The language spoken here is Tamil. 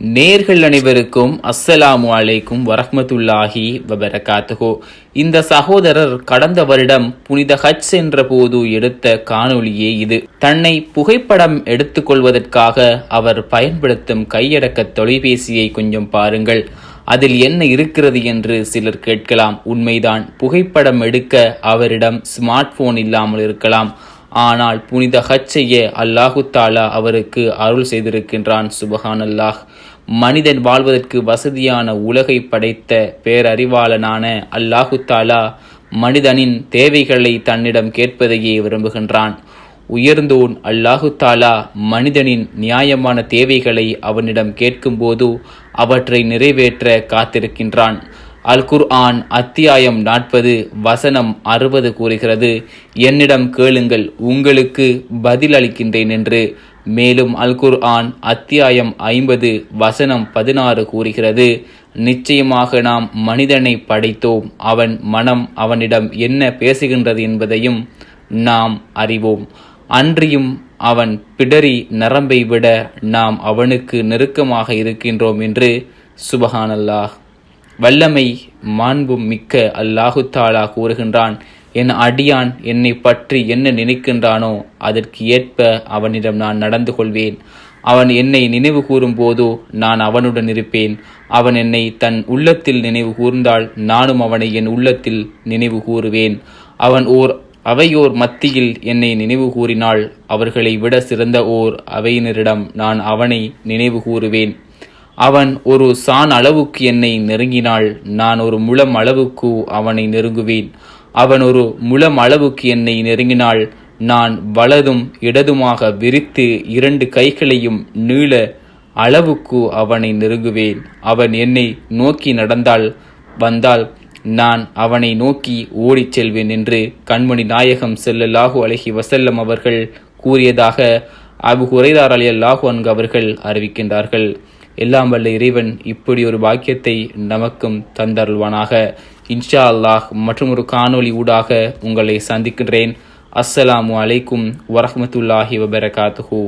நேர்கள் அனைவருக்கும் அஸ்ஸலாமு அலைக்கும் வரஹ்மத்துல்லாஹி வபரகாத்துஹு. இந்த சகோதரர் கடந்த வருடம் புனித ஹஜ் சென்ற போது எடுத்த காணொளியே இது. தன்னை புகைப்படம் எடுத்துக்கொள்வதற்காக அவர் பயன்படுத்தும் கையடக்க தொலைபேசியை கொஞ்சம் பாருங்கள். அதில் என்ன இருக்கிறது என்று சிலர் கேட்கலாம். உண்மைதான், புகைப்படம் எடுக்க அவரிடம் ஸ்மார்ட் போன் இல்லாமல் இருக்கலாம். ஆனால் புனித ஹஜ் செய்ய அல்லாஹு தாலா அவருக்கு அருள் செய்திருக்கின்றான். சுபஹானல்லாஹ். மனிதன் வாழ்வதற்கு வசதியான உலகை படைத்த பேரறிவாளனான அல்லாஹு தாலா மனிதனின் தேவைகளை தன்னிடம் கேட்பதையே விரும்புகின்றான். உயர்ந்தோன் அல்லாஹு தாலா மனிதனின் நியாயமான தேவைகளை அவனிடம் கேட்கும்போது அவற்றை நிறைவேற்ற காத்திருக்கின்றான். அல் குர்ஆன் அத்தியாயம் 40 வசனம் 60 கூறுகிறது, என்னிடம் கேளுங்கள், உங்களுக்கு பதில் அளிக்கின்றேன் என்று. மேலும் அல் குர்ஆன் அத்தியாயம் 50 வசனம் 16 கூறுகிறது, நிச்சயமாக நாம் மனிதனை படைத்தோம், அவன் மனம் அவனிடம் என்ன பேசுகின்றது என்பதையும் நாம் அறிவோம். அன்றியும் அவன் பிடரி நரம்பை விட நாம் அவனுக்கு நெருக்கமாக இருக்கின்றோம் என்று. சுபஹானல்லாஹ். வல்லமை மாண்பும் மிக்க அல்லாஹு தாலா கூறுகின்றான், என் அடியான் என்னை பற்றி என்ன நினைக்கின்றானோ அதற்கு ஏற்ப அவனிடம் நான் நடந்து கொள்வேன். அவன் என்னை நினைவு கூறும் போதோ நான் அவனுடன் இருப்பேன். அவன் என்னை தன் உள்ளத்தில் நினைவு கூர்ந்தால் நானும் அவனை என் உள்ளத்தில் நினைவு கூறுவேன். அவன் அவையோர் மத்தியில் என்னை நினைவு கூறினால் அவர்களை விட சிறந்த அவையினரிடம் நான் அவனை நினைவு கூறுவேன். அவன் ஒரு சான் அளவுக்கு என்னை நெருங்கினால் நான் ஒரு முழம் அளவுக்கு அவனை நெருங்குவேன். அவன் ஒரு முழம் அளவுக்கு என்னை நெருங்கினால் நான் வலதும் இடதுமாக விரித்து 2 கைகளையும் நீள அளவுக்கு அவனை நெருங்குவேன். அவன் என்னை நோக்கி வந்தால் நான் அவனை நோக்கி ஓடிச் செல்வேன் என்று கண்மணி நாயகம் ஸல்லல்லாஹு அலைஹி வஸல்லம் அவர்கள் கூறியதாக அபூ ஹுரைரா ரலியல்லாஹு அன்ஹு அவர்கள் அறிவிக்கின்றார்கள். எல்லாம் வல்ல இறைவன் இப்படி ஒரு பாக்கியத்தை நமக்கும் தந்தருள்வானாக. இன்ஷா அல்லாஹ் மற்றும் ஒரு காணொளி ஊடாக உங்களை சந்திக்கின்றேன். அஸ்ஸலாமு அலைக்கும் வரஹ்மத்துல்லாஹி வபரகாத்துஹு.